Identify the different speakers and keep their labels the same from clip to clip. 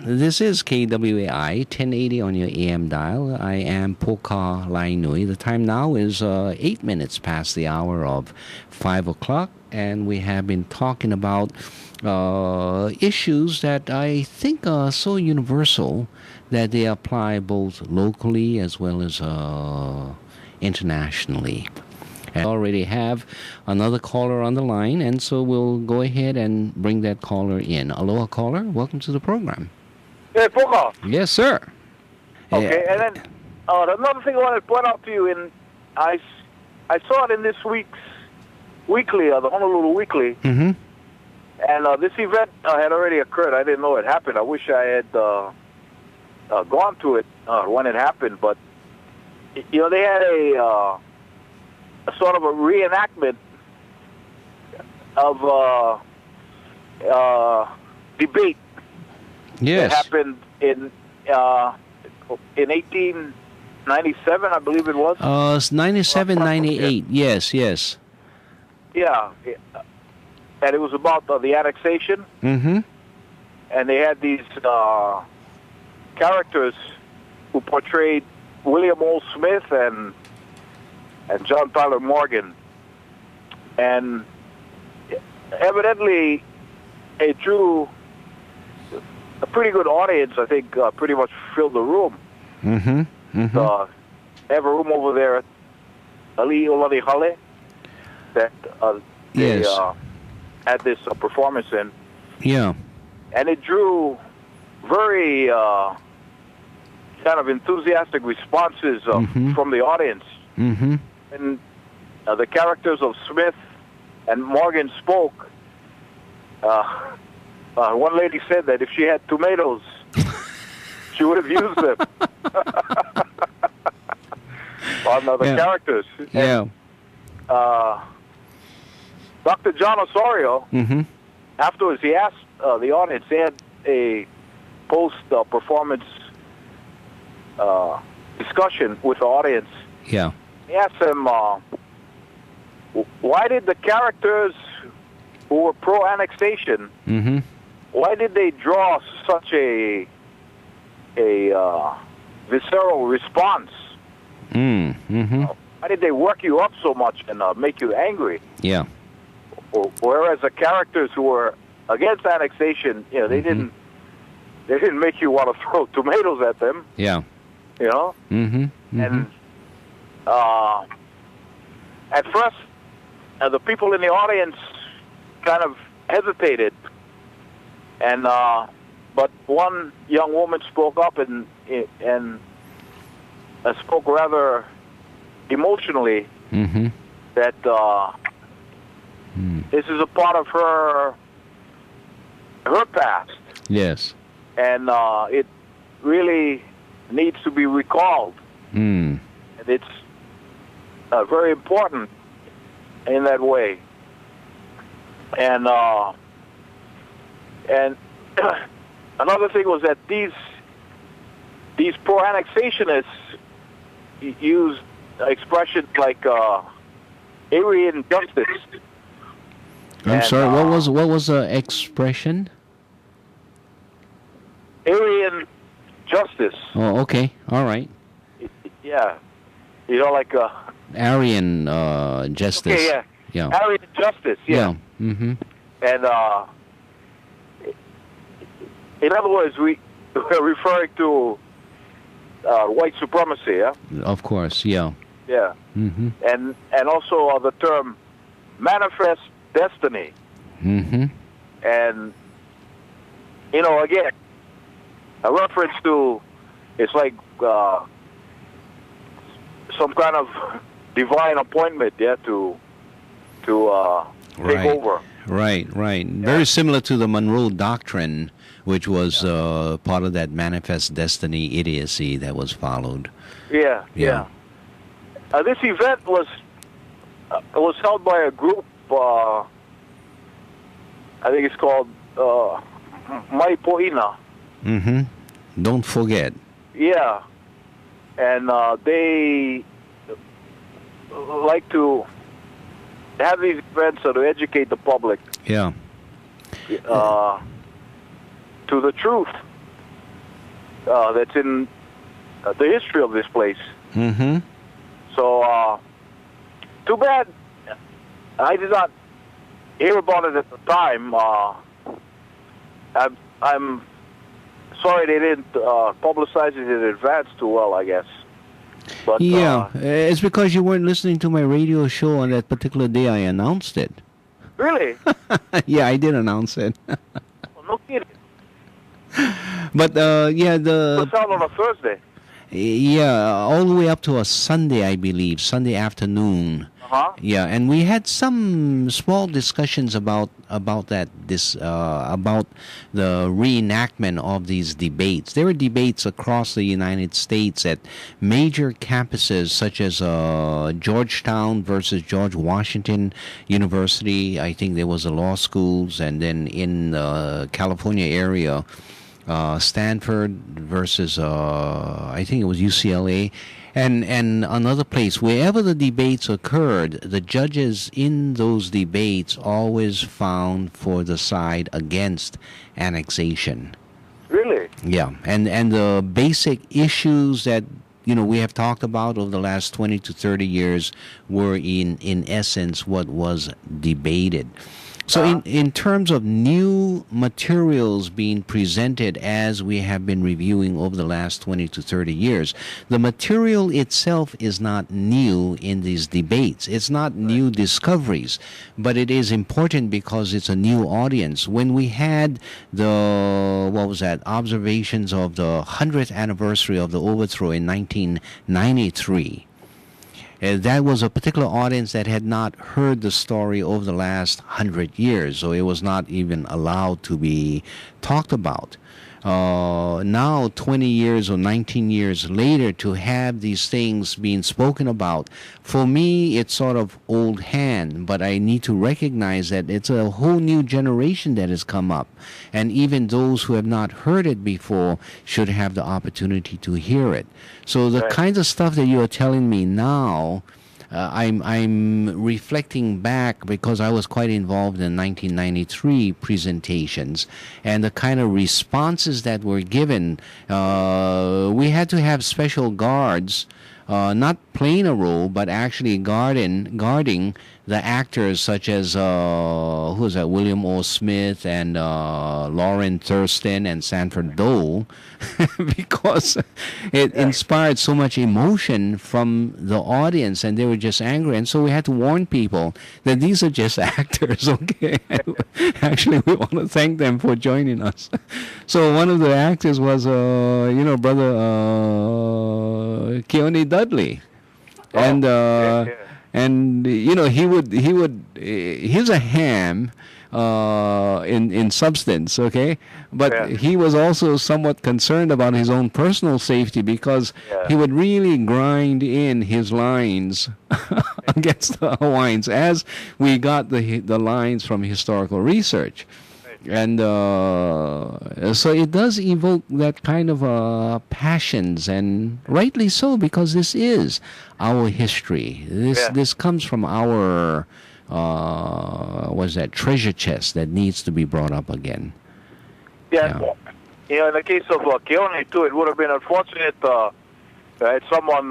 Speaker 1: This is KWAI 1080 on your AM dial. I am Poka Lainui. The time now is 8 minutes past the hour of 5 o'clock, and we have been talking about issues that I think are so universal that they apply both locally as well as internationally. I already have another caller on the line, and so we'll go ahead and bring that caller in. Aloha, caller. Welcome to the program.
Speaker 2: Hey, Poka.
Speaker 1: Yes, sir.
Speaker 2: Okay, and then another thing I wanted to point out to you, I saw it in this week's weekly, the Honolulu Weekly,
Speaker 1: Mm-hmm.
Speaker 2: and this event had already occurred. I didn't know it happened. I wish I had gone to it when it happened, but you know, they had a sort of a reenactment of debate.
Speaker 1: Yes.
Speaker 2: That happened in 1897, I believe it was.
Speaker 1: 97, 98. Yes, yes.
Speaker 2: Yeah, and it was about the annexation.
Speaker 1: Mm-hmm.
Speaker 2: And they had these characters who portrayed William O. Smith and John Tyler Morgan, and evidently it drew a pretty good audience. I think pretty much filled the room.
Speaker 1: Mm-hmm. Mm-hmm.
Speaker 2: They have a room over there at Ali Olani Hale that they
Speaker 1: Yes.
Speaker 2: had this performance in.
Speaker 1: Yeah.
Speaker 2: And it drew very kind of enthusiastic responses from the audience.
Speaker 1: Mm-hmm.
Speaker 2: And the characters of Smith and Morgan spoke. One lady said that if she had tomatoes, she would have used them on the characters.
Speaker 1: Yeah.
Speaker 2: And, Dr. John Osorio,
Speaker 1: Mm-hmm.
Speaker 2: afterwards, he asked the audience, they had a post-performance discussion with the audience.
Speaker 1: Yeah.
Speaker 2: He asked them, why did the characters who were pro-annexation,
Speaker 1: Mm-hmm.
Speaker 2: why did they draw such a visceral response?
Speaker 1: Mm-hmm.
Speaker 2: Why did they work you up so much and make you angry?
Speaker 1: Yeah.
Speaker 2: Whereas the characters who were against annexation, you know, they didn't make you want to throw tomatoes at them.
Speaker 1: Yeah.
Speaker 2: You know.
Speaker 1: Mm-hmm. Mm-hmm.
Speaker 2: And at first, the people in the audience kind of hesitated, and but one young woman spoke up and spoke rather emotionally
Speaker 1: Mm-hmm.
Speaker 2: that this is a part of her past,
Speaker 1: Yes.
Speaker 2: and it really needs to be recalled.
Speaker 1: Mm.
Speaker 2: And it's very important in that way. And another thing was that these pro-annexationists used expressions like Aryan justice.
Speaker 1: I'm sorry. What was the expression?
Speaker 2: Aryan justice.
Speaker 1: Oh, okay. All right.
Speaker 2: Yeah, you know, like
Speaker 1: Aryan justice.
Speaker 2: okay, yeah,
Speaker 1: Yeah.
Speaker 2: Aryan justice. Yeah.
Speaker 1: Mm-hmm.
Speaker 2: And in other words, we're referring to white supremacy. Yeah.
Speaker 1: Of course. Yeah.
Speaker 2: Yeah.
Speaker 1: Mm-hmm.
Speaker 2: And also the term manifest destiny.
Speaker 1: Mm-hmm.
Speaker 2: And you know, again, a reference to it's like some kind of divine appointment, yeah, to take over.
Speaker 1: Right. Very similar to the Monroe Doctrine, which was part of that manifest destiny idiocy that was followed.
Speaker 2: Yeah. This event was held by a group. I think it's called Maipoina.
Speaker 1: Mm-hmm. Don't forget.
Speaker 2: Yeah, and they like to have these events to educate the public.
Speaker 1: Yeah.
Speaker 2: To the truth that's in the history of this place.
Speaker 1: Mm-hmm.
Speaker 2: So, too bad I did not hear about it at the time. I'm sorry they didn't publicize it in advance too well, I guess. But,
Speaker 1: yeah, it's because you weren't listening to my radio show on that particular day I announced it.
Speaker 2: Really?
Speaker 1: Yeah, I did announce it.
Speaker 2: Well, no kidding.
Speaker 1: But yeah,
Speaker 2: It was out on a Thursday.
Speaker 1: Yeah, all the way up to a Sunday, I believe, Sunday afternoon.
Speaker 2: Uh-huh.
Speaker 1: Yeah, and we had some small discussions about about the reenactment of these debates. There were debates across the United States at major campuses such as Georgetown versus George Washington University. I think there was a law schools, and then in the California area, Stanford versus I think it was UCLA. And another place, wherever the debates occurred, the judges in those debates always found for the side against annexation.
Speaker 2: Really?
Speaker 1: Yeah, and the basic issues that we have talked about over the last 20 to 30 years were in essence what was debated. So in terms of new materials being presented as we have been reviewing over the last 20 to 30 years, the material itself is not new in these debates. It's not new discoveries, but it is important because it's a new audience. When we had observations of the 100th anniversary of the overthrow in 1993, that was a particular audience that had not heard the story over the last 100 years, so it was not even allowed to be talked about. Now, 20 years or 19 years later, to have these things being spoken about, for me, it's sort of old hand, but I need to recognize that it's a whole new generation that has come up, and even those who have not heard it before should have the opportunity to hear it. So the kinds of stuff that you are telling me now, I'm reflecting back because I was quite involved in 1993 presentations, and the kind of responses that were given. We had to have special guards, not playing a role, but actually guarding the actors such as who was that? William O. Smith and Lauren Thurston and Sanford Dole, because it inspired so much emotion from the audience, and they were just angry, and so we had to warn people that these are just actors. Okay, actually, we want to thank them for joining us. So one of the actors was, Brother Keone Dudley, and. And he would he's a ham in substance, okay, but he was also somewhat concerned about his own personal safety because he would really grind in his lines against the Hawaiians as we got the lines from historical research. And so it does evoke that kind of passions, and rightly so, because this is our history. This comes from our treasure chest that needs to be brought up again.
Speaker 2: Yeah. In the case of Keone too, it would have been unfortunate had someone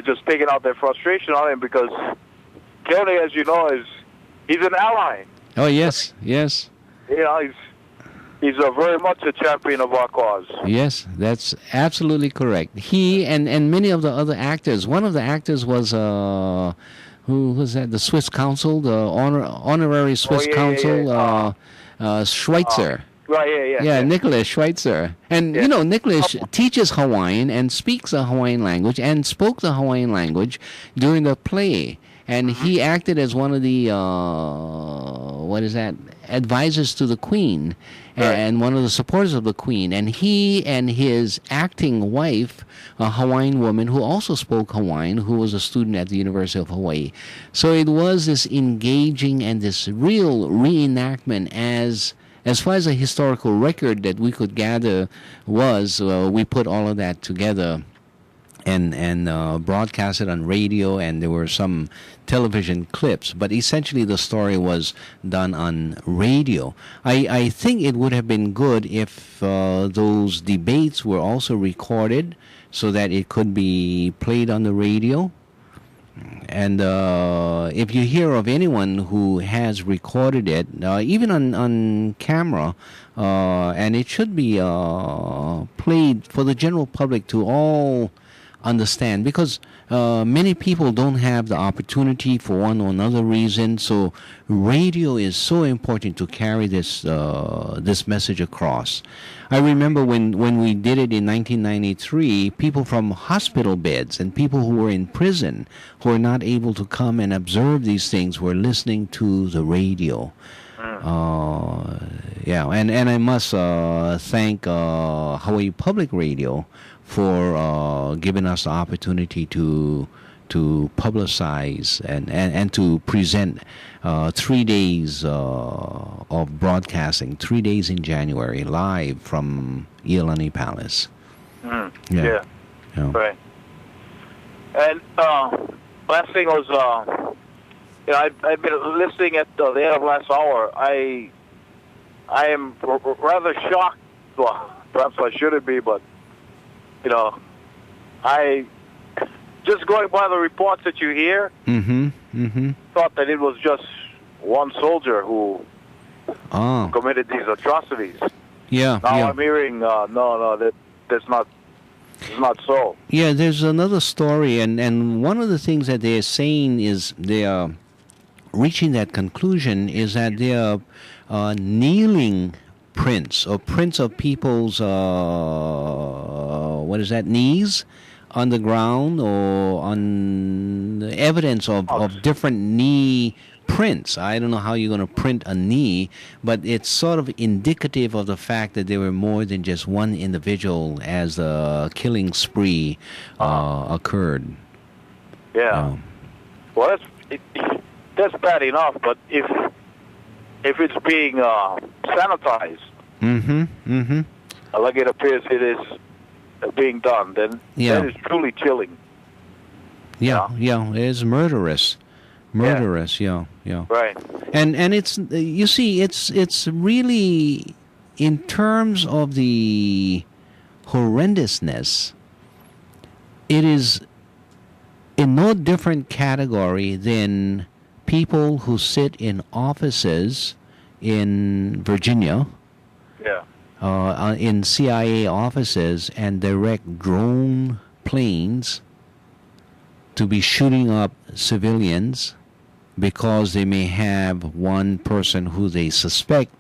Speaker 2: just taken out their frustration on him, because Keone, as you know, he's an ally.
Speaker 1: Oh yes, yes.
Speaker 2: He's very much a champion of our cause.
Speaker 1: Yes, that's absolutely correct. He and many of the other actors. One of the actors was who was that? The Swiss Council, the honorary Swiss Council, Schweitzer. Yeah, Nicholas Schweitzer. And Nicholas teaches Hawaiian and speaks the Hawaiian language and spoke the Hawaiian language during the play. And he acted as one of the advisors to the Queen, and one of the supporters of the Queen. And he and his acting wife, a Hawaiian woman who also spoke Hawaiian, who was a student at the University of Hawaii. So it was this engaging and this real reenactment as far as a historical record that we could gather was. We put all of that together and broadcasted on radio, and there were some television clips, but essentially the story was done on radio. I think it would have been good if those debates were also recorded so that it could be played on the radio. And if you hear of anyone who has recorded it, even on camera, and it should be played for the general public to all understand, because many people don't have the opportunity for one or another reason. So radio is so important to carry this message across. I remember when we did it in 1993, people from hospital beds and people who were in prison who were not able to come and observe these things were listening to the radio. Yeah, and I must thank Hawaii Public Radio for giving us the opportunity to publicize and to present 3 days of broadcasting, 3 days in January, live from Iolani Palace.
Speaker 2: Yeah. Right. And last thing was, I've been listening at the end of last hour. I am rather shocked. Well, perhaps I shouldn't be, but I just going by the reports that you hear, thought that it was just one soldier who committed these atrocities.
Speaker 1: Yeah.
Speaker 2: Now I'm hearing that's not so.
Speaker 1: Yeah, there's another story, and one of the things that they're saying is they are reaching that conclusion is that they are kneeling prints or prints of people's knees on the ground, or on the evidence of different knee prints. I don't know how you're going to print a knee, but it's sort of indicative of the fact that there were more than just one individual as the killing spree occurred.
Speaker 2: Yeah. Well, that's bad enough, but if it's being sanitized, like it appears it is being done, then that is truly chilling.
Speaker 1: Yeah, it is murderous. Yeah.
Speaker 2: Right.
Speaker 1: And it's, you see, it's really, in terms of the horrendousness, it is in no different category than people who sit in offices in Virginia, in CIA offices, and direct drone planes to be shooting up civilians because they may have one person who they suspect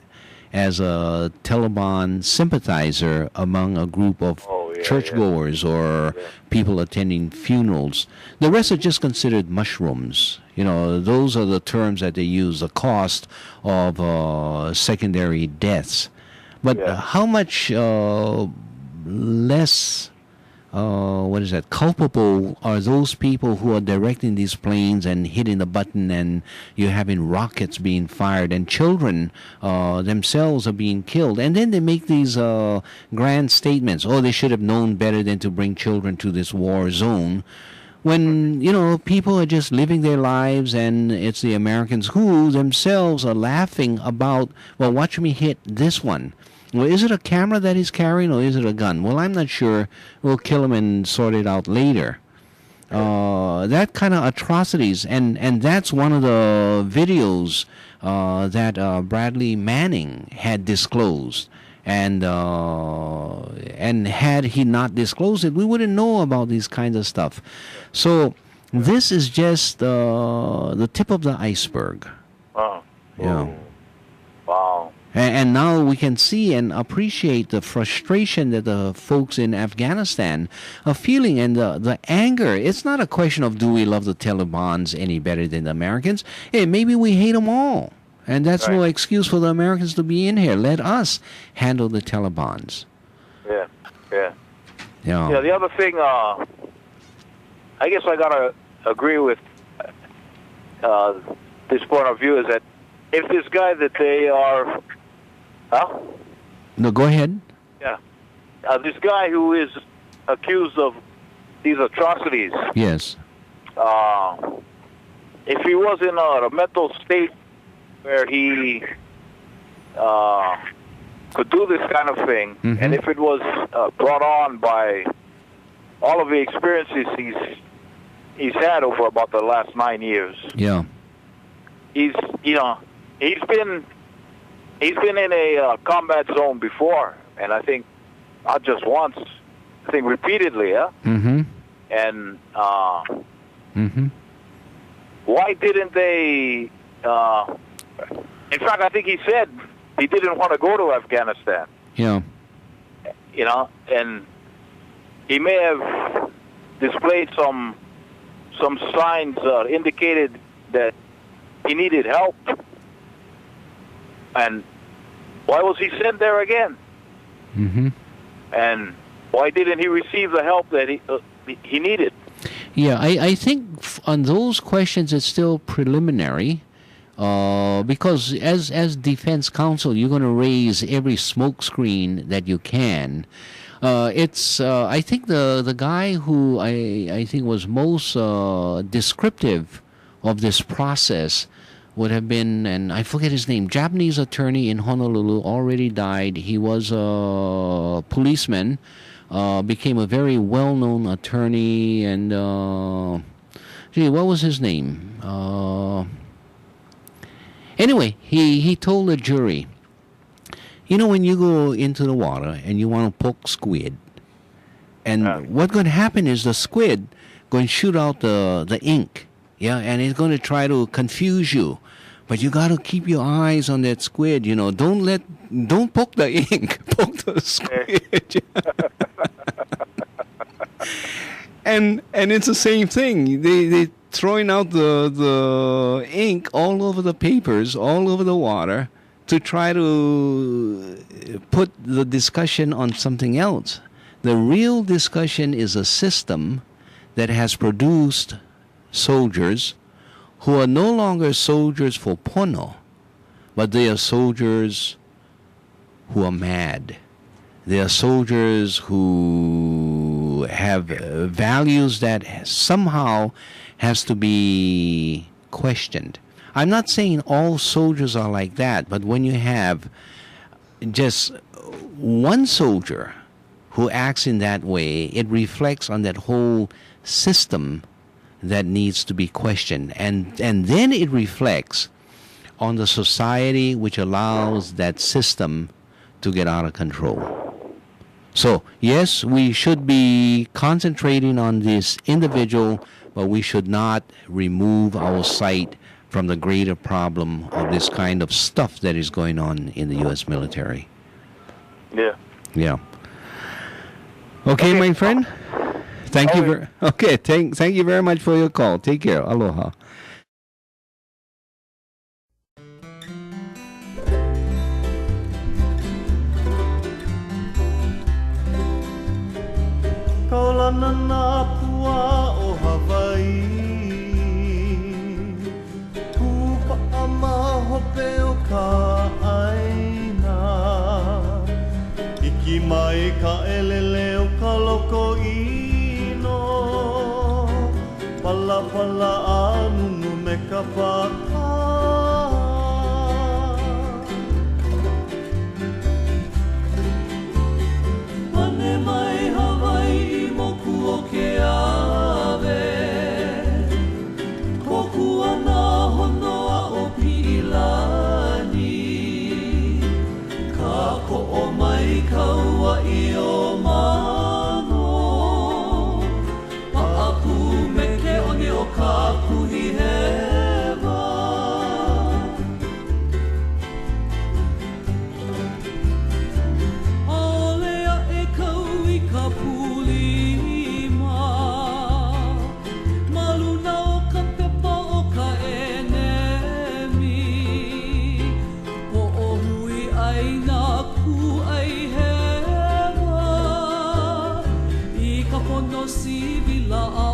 Speaker 1: as a Taliban sympathizer among a group of churchgoers or people attending funerals. The rest are just considered mushrooms. Those are the terms that they use, the cost of secondary deaths. But how much less culpable are those people who are directing these planes and hitting the button, and you're having rockets being fired, and children themselves are being killed, and then they make these grand statements, they should have known better than to bring children to this war zone, when people are just living their lives, and it's the Americans who themselves are laughing about, well, watch me hit this one. Well, is it a camera that he's carrying, or is it a gun? Well, I'm not sure. We'll kill him and sort it out later. That kind of atrocities, and that's one of the videos that Bradley Manning had disclosed. And had he not disclosed it, we wouldn't know about these kinds of stuff. So this is just the tip of the iceberg.
Speaker 2: Oh.
Speaker 1: Yeah.
Speaker 2: Wow.
Speaker 1: And now we can see and appreciate the frustration that the folks in Afghanistan are feeling, and the anger. It's not a question of do we love the Taliban any better than the Americans. Hey, maybe we hate them all. And that's no excuse for the Americans to be in here. Let us handle the Taliban.
Speaker 2: Yeah.
Speaker 1: Yeah,
Speaker 2: the other thing, I guess I got to agree with this point of view, is that if this guy that they are... Huh?
Speaker 1: No, go ahead.
Speaker 2: Yeah. This guy who is accused of these atrocities.
Speaker 1: Yes.
Speaker 2: If he was in a mental state where he could do this kind of thing, and if it was brought on by all of the experiences he's had over about the last 9 years.
Speaker 1: Yeah.
Speaker 2: He's been in a combat zone before, and I think not just once, I think repeatedly, yeah. And why didn't they? In fact, I think he said he didn't want to go to Afghanistan.
Speaker 1: Yeah.
Speaker 2: And he may have displayed some signs indicated that he needed help. And why was he sent there again? And why didn't he receive the help that he needed?
Speaker 1: Yeah, I think on those questions it's still preliminary, because as defense counsel you're going to raise every smokescreen that you can. I think the guy who I think was most descriptive of this process would have been, and I forget his name, Japanese attorney in Honolulu, already died. He was a policeman, became a very well-known attorney, and what was his name? Anyway, he told the jury, when you go into the water and you want to poke squid, and what's going to happen is the squid going to shoot out the ink, and it's going to try to confuse you. But you got to keep your eyes on that squid, don't poke the ink, poke the squid. and it's the same thing. They throwing out the ink all over the papers, all over the water, to try to put the discussion on something else. The real discussion is a system that has produced soldiers who are no longer soldiers for pono, but they are soldiers who are mad. They are soldiers who have values that somehow has to be questioned. I'm not saying all soldiers are like that, but when you have just one soldier who acts in that way, it reflects on that whole system that needs to be questioned. And then it reflects on the society which allows that system to get out of control. So, yes, we should be concentrating on this individual, but we should not remove our sight from the greater problem of this kind of stuff that is going on in the U.S. military.
Speaker 2: Yeah.
Speaker 1: Yeah. Okay, my friend. Thank you. Thank you very much for your call. Take care. Aloha.
Speaker 3: Kaulana na pua o Hawaii, Tupa ama hope o ka aina, Iki mai ka elele o ka loko ino, Pala pala anunu me ka paka. Pane mai Hawaii moku o ke ave, Koku ana honoa o Pilani, Ka ko'o mai kaua I o mano, Pa'aku me ke one o ka kuhi hewa. Aolea e kau I ka pulima, Maluna o ka pepa o ka enemi, Po'ohui ai nā ku ai hewa, I ka pono sivila a